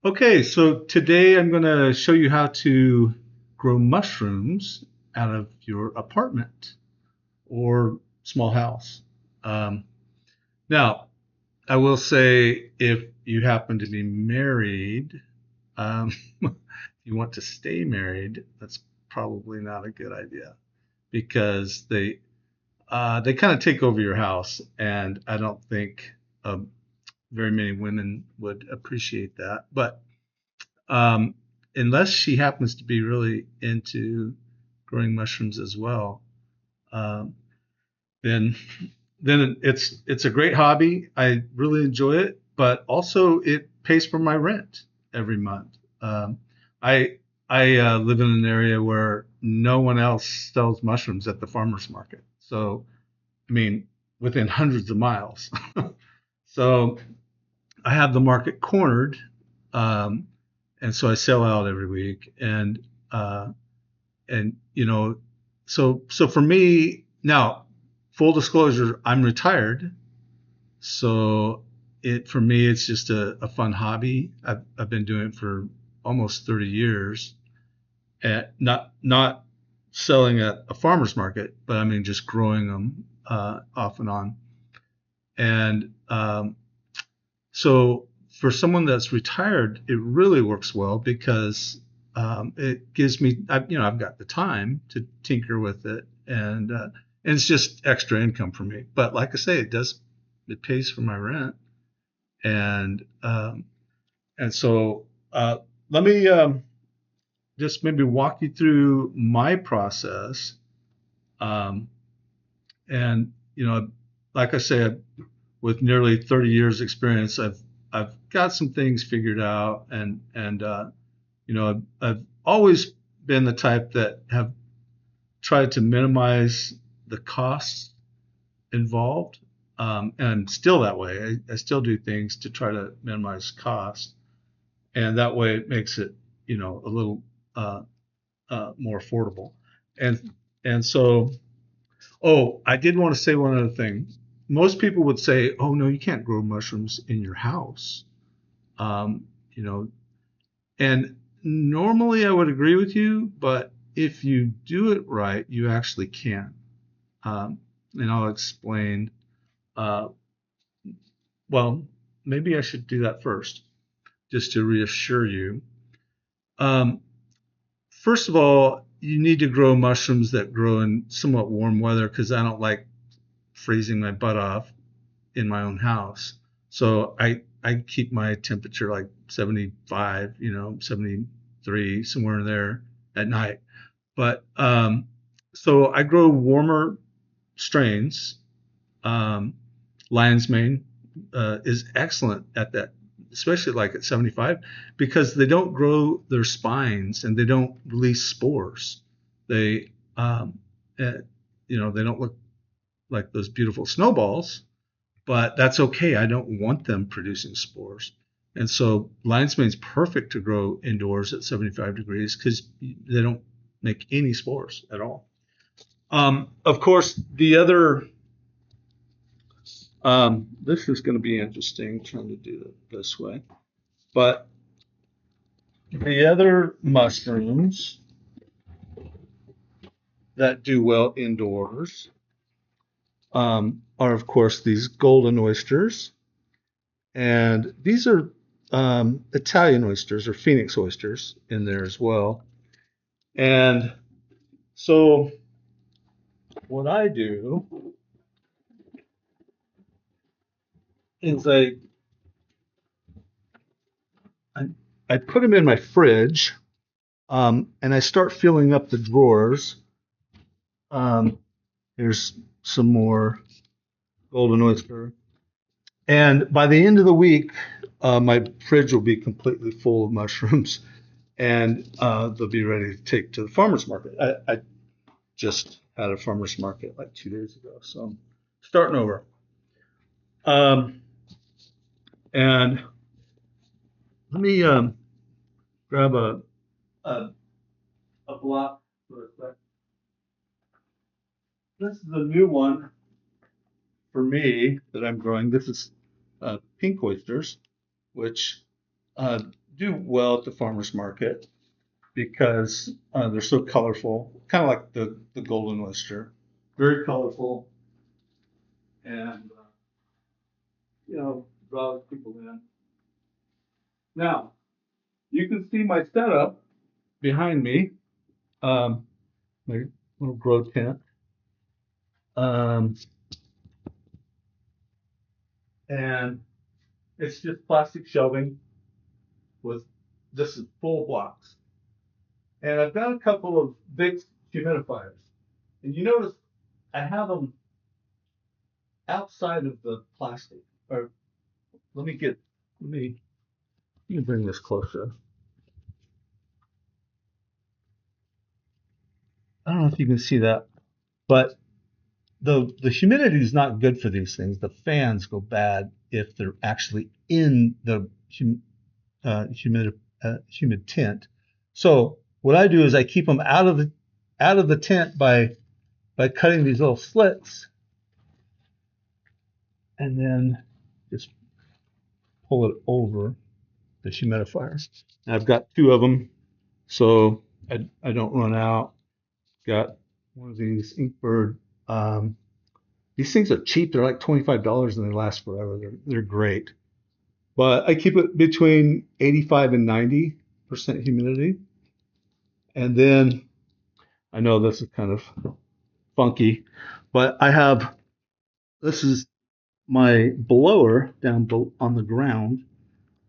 Okay, so today I'm going to show you how to grow mushrooms out of your apartment or small house. Um, Now, I will say if you happen to be married, if you want to stay married, that's probably not a good idea because they kind of take over your house, and I don't think very many women would appreciate that. But Um, unless she happens to be really into growing mushrooms as well, um, then it's a great hobby. I really enjoy it, but also it pays for my rent every month. I I live in an area where no one else sells mushrooms at the farmers market. So I mean, within hundreds of miles. So I have the market cornered, um, and so I sell out every week. Uh, and so for me now, full disclosure, I'm retired, so it for me it's just a fun hobby. I've been doing it for almost 30 years, and not selling at a farmer's market, but I mean just growing them off and on. And So for someone that's retired, it really works well because it gives me, I've got the time to tinker with it, and it's just extra income for me. But like I say, it pays for my rent, and um, and so let me just maybe walk you through my process, um, and like I said, with nearly 30 years experience, I've got some things figured out, and I've always been the type that have tried to minimize the costs involved, and I'm still that way. I still do things to try to minimize cost, and that way it makes it a little uh, more affordable. And and so oh, I did want to say one other thing. Most people would say, "Oh no, you can't grow mushrooms in your house." Um, you know, and normally I would agree with you, but if you do it right, you actually can. Um, and I'll explain. Uh, well, maybe I should do that first, just to reassure you. Um, First of all, you need to grow mushrooms that grow in somewhat warm weather because I don't like freezing my butt off in my own house. So I keep my temperature like 75, 73, somewhere in there at night. But so I grow warmer strains. Um, Lion's mane is excellent at that, especially like at 75, because they don't grow their spines and they don't release spores. They, uh, they don't look like those beautiful snowballs, but that's okay. I don't want them producing spores. And so lion's mane is perfect to grow indoors at 75 degrees because they don't make any spores at all. Of course, the other, this is going to be interesting trying to do it this way, but the other mushrooms that do well indoors are, of course, these golden oysters. And these are Italian oysters or Phoenix oysters in there as well. And so what I do is I, I put them in my fridge, and I start filling up the drawers. Um, Here's some more golden oyster. And by the end of the week, my fridge will be completely full of mushrooms, and they'll be ready to take to the farmer's market. I just had a farmer's market like 2 days ago, so I'm starting over. Um, and let me grab a, a block for a sec. This is a new one for me that I'm growing. This is pink oysters, which uh, do well at the farmer's market because they're so colorful, kind of like the golden oyster, very colorful, and draws people in. Now you can see my setup behind me, um, my little grow tent, um, and it's just plastic shelving with this is full blocks, and I've got a couple of big humidifiers, and you notice I have them outside of the plastic. Or let me get let me bring this closer. I don't know if you can see that, but the humidity is not good for these things. The fans go bad if they're actually in the humid tent. So what I do is I keep them out of the tent by cutting these little slits and then just pull it over the humidifier. And I've got two of them, so I don't run out. Got one of these Inkbird. Um, these things are cheap. They're like $25 and they last forever. They're great. But I keep it between 85 and 90% humidity. And then I know this is kind of funky, but this is my blower down on the ground,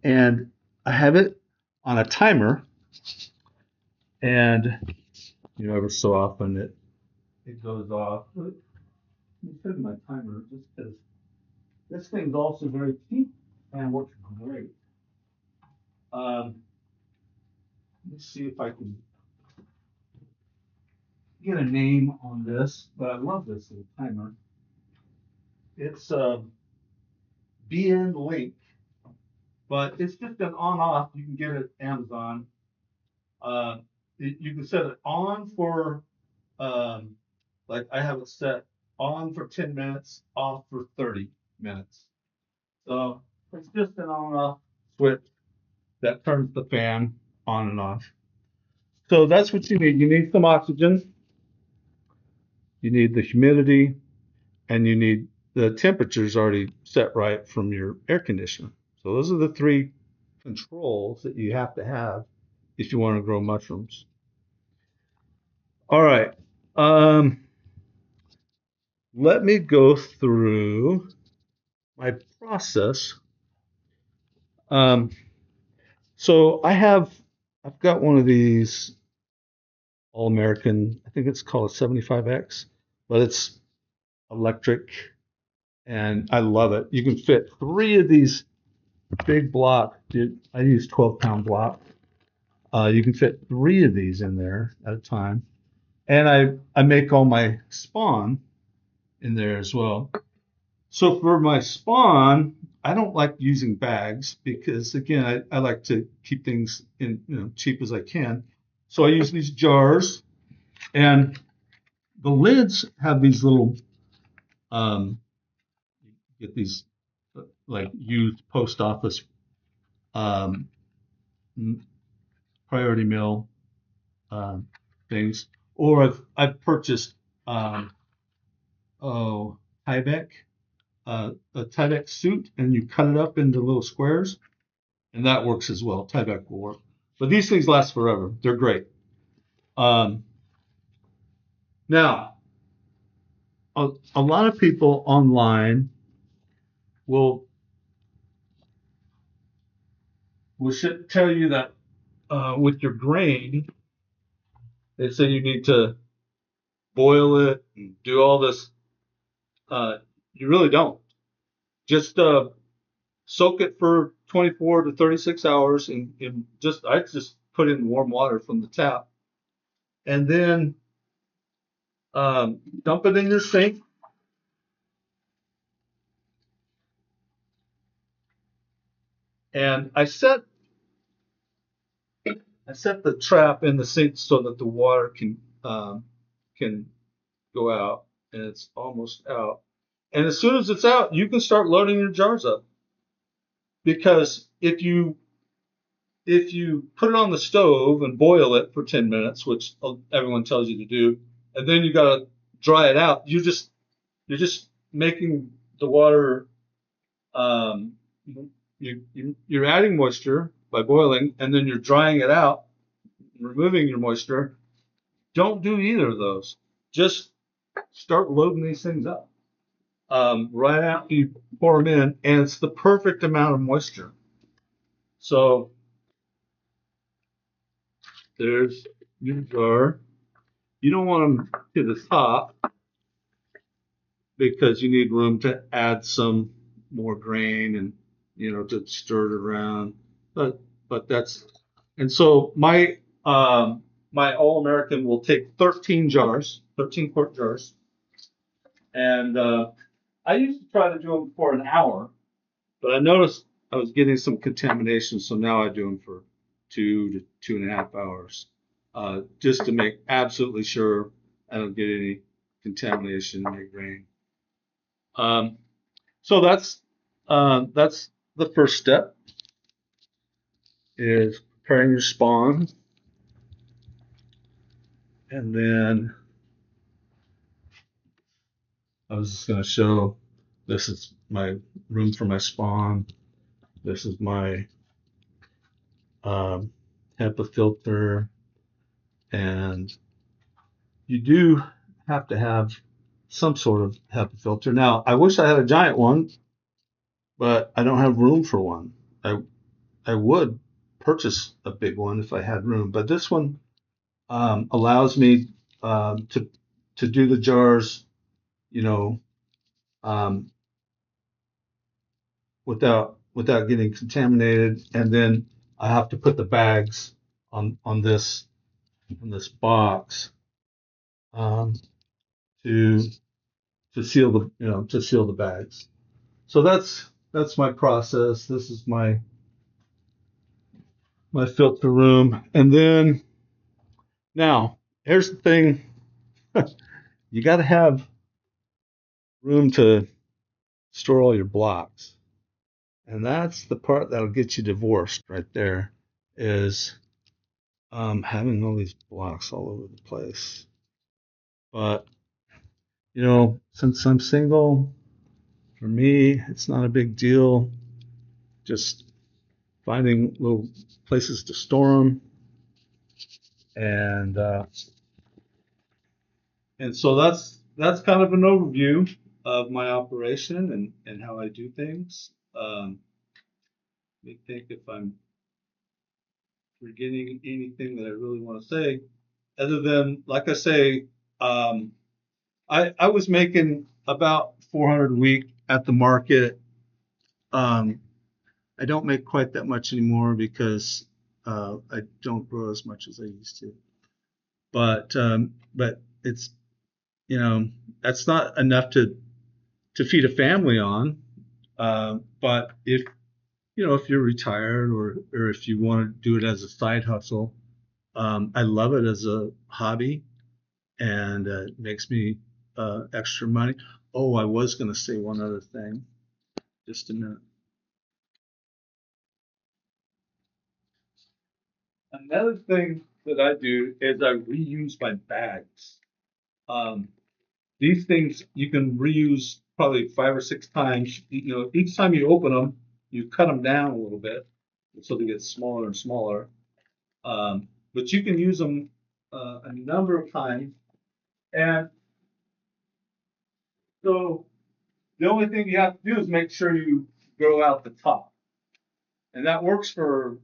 and I have it on a timer, and every so often it goes off. Let me set my timer just because this thing's also very cheap and works great. Let me see if I can get a name on this, but I love this little timer. It's BN Link, but it's just an on-off. You can get it at Amazon. You can set it on for, like I have it set on for 10 minutes, off for 30 minutes. So it's just an on-off switch that turns the fan on and off. So that's what you need. You need some oxygen, you need the humidity, and you need the temperature's already set right from your air conditioner. So those are the three controls that you have to have if you want to grow mushrooms. All right. Let me go through my process. So I've got one of these All American, I think it's called a 75X, but it's electric and I love it. You can fit 3 of these big blocks. I use 12-pound blocks. You can fit 3 of these in there at a time. And I make all my spawn in there as well. So for my spawn, I don't like using bags because again, I like to keep things in cheap as I can. So I use these jars, and the lids have these little get these like used post office um, priority mail things, or I've purchased Tyvek, a Tyvek suit, and you cut it up into little squares, and that works as well. Tyvek will work, but these things last forever. They're great. Now, a lot of people online will tell you that with your grain, they say you need to boil it and do all this. You really don't. Just soak it for 24 to 36 hours and I just put in warm water from the tap, and then dump it in your sink. And I set the trap in the sink so that the water can go out, and it's almost out. And as soon as it's out, you can start loading your jars up. Because if you if you put it on the stove and boil it for 10 minutes, which everyone tells you to do, and then you got to dry it out, you're just making the water, um, you're adding moisture by boiling, and then you're drying it out, removing your moisture. Don't do either of those. Just start loading these things up right after you pour them in, and it's the perfect amount of moisture. So there's your jar. You don't want them to the top because you need room to add some more grain and to stir it around. But that's and so my All American will take 13 jars, 13 quart jars, and I used to try to do them for an hour, but I noticed I was getting some contamination, so now I do them for 2 to 2.5 hours, just to make absolutely sure I don't get any contamination in my grain. So that's the first step is preparing your spawn, and then I was just going to show. This is my room for my spawn. This is my HEPA filter, and you do have to have some sort of HEPA filter. Now, I wish I had a giant one, but I don't have room for one. I would purchase a big one if I had room, but this one allows me to do the jars, you know, um, without getting contaminated, and then I have to put the bags on this box um, to seal the bags. So that's my process. This is my filter room, and then now here's the thing: you got to have room to store all your blocks, and that's the part that'll get you divorced right there. Is having all these blocks all over the place. But since I'm single, for me, it's not a big deal. Just finding little places to store them, and so that's kind of an overview of my operation and how I do things. Let me think if I'm forgetting anything that I really want to say, other than like I say, I was making about 400 a week at the market. I don't make quite that much anymore because I don't grow as much as I used to. But it's that's not enough to feed a family on. But if you're retired or if you want to do it as a side hustle, I love it as a hobby, and it makes me extra money. Oh, I was going to say one other thing. Just a minute. Another thing that I do is I reuse my bags. Um, these things you can reuse probably 5 or 6 times. Each time you open them, you cut them down a little bit so they get smaller and smaller. But you can use them a number of times. And so the only thing you have to do is make sure you grow out the top. And that works for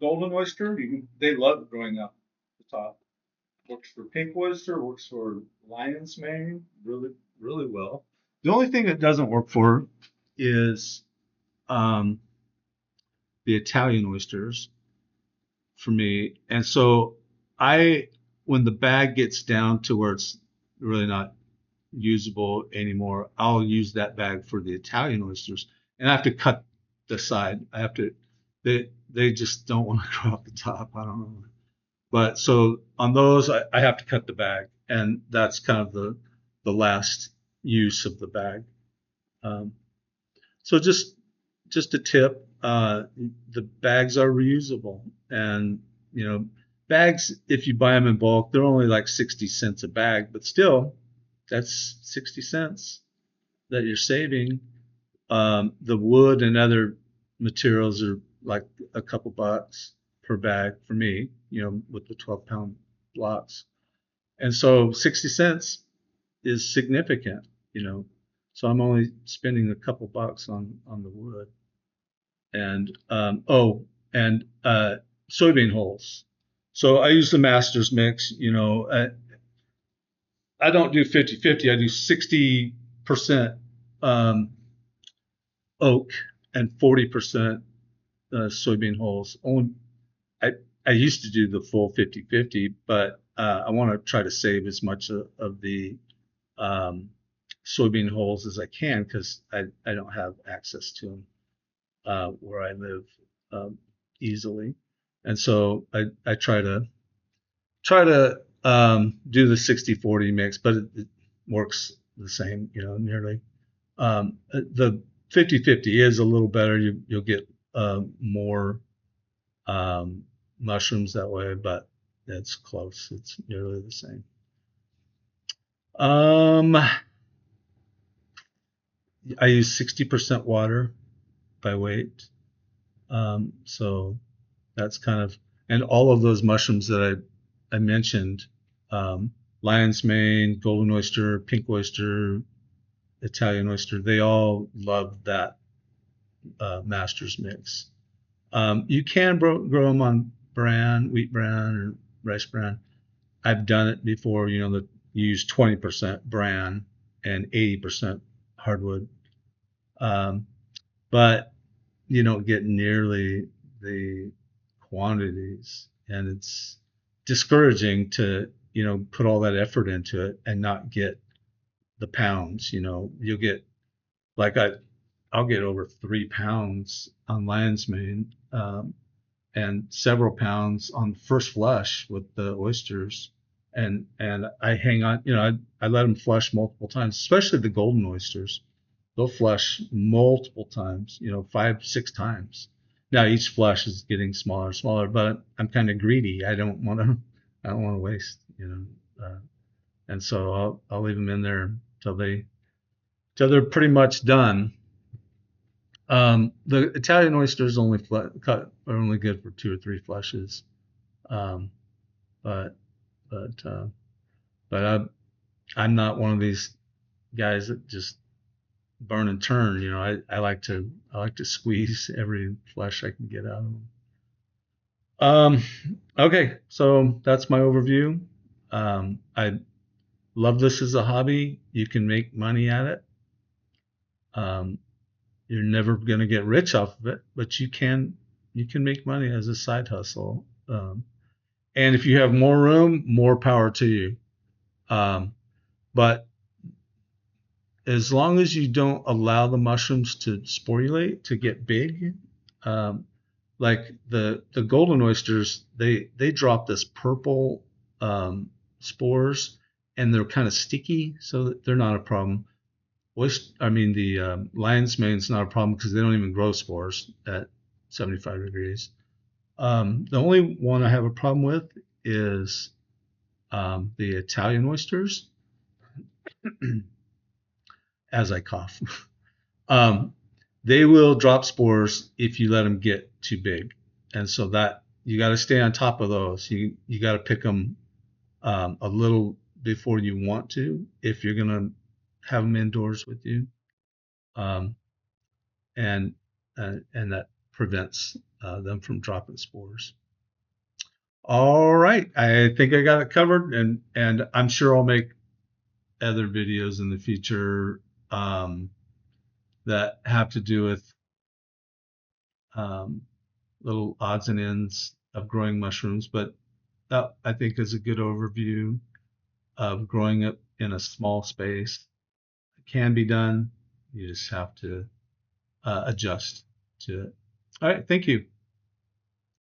golden oyster. They love growing up the top. Works for pink oyster, works for lion's mane really, really well. The only thing that doesn't work for is um, the Italian oysters for me. And so when the bag gets down to where it's really not usable anymore, I'll use that bag for the Italian oysters. And I have to cut the side. They just don't want to grow up the top. I don't know. But so on those, I have to cut the bag, and that's kind of the last use of the bag. So just a tip, the bags are reusable, and bags, if you buy them in bulk, they're only like 60 cents a bag, but still, that's 60 cents that you're saving. The wood and other materials are like a couple bucks per bag for me, with the 12-pound blocks. And so 60 cents is significant, you know. So I'm only spending a couple bucks on the wood. And and soybean hulls. So I use the Masters mix, I don't do 50-50. I do 60% um, oak and 40% soybean hulls. Only I I used to do the full 50-50, but I want to try to save as much of the um, soybean hulls as I can because I don't have access to them where I live um, easily, and so I try to do the 60-40 mix, but it works the same, nearly. The 50-50 is a little better. You'll get more um, mushrooms that way, but it's close. It's nearly the same. I use 60% water by weight. So that's kind of, and all of those mushrooms that I mentioned, lion's mane, golden oyster, pink oyster, Italian oyster, they all love that master's mix. You can grow them on bran, wheat bran, or rice bran. I've done it before, that you use 20% bran and 80% hardwood. But you don't get nearly the quantities, and it's discouraging to, put all that effort into it and not get the pounds. You'll get like I'll get over 3 pounds on lion's mane, and several pounds on first flush with the oysters. And I hang on, I let them flush multiple times, especially the golden oysters. They'll flush multiple times, 5-6 times. Now each flush is getting smaller and smaller, but I'm kind of greedy. I don't want to waste, and so I'll leave them in there till they're pretty much done. The Italian oysters are only good for 2 or 3 flushes, um, but but I'm not one of these guys that just burn and turn. I like to squeeze every flush I can get out of them. Okay, so that's my overview. I love this as a hobby. You can make money at it. Um, you're never going to get rich off of it, but you can make money as a side hustle. And if you have more room, more power to you. But as long as you don't allow the mushrooms to sporulate, to get big, like the golden oysters, they drop this purple spores, and they're kind of sticky, so they're not a problem. The lion's mane is not a problem because they don't even grow spores at 75 degrees. The only one I have a problem with is the Italian oysters, as I cough. They will drop spores if you let them get too big, and so that you got to stay on top of those. You got to pick them a little before you want to if you're gonna have them indoors with you, um, and that prevents them from dropping spores. All right, I think I got it covered, and I'm sure I'll make other videos in the future that have to do with um, little odds and ends of growing mushrooms, but that I think is a good overview of growing it in a small space. It can be done. You just have to adjust to it. All right, thank you.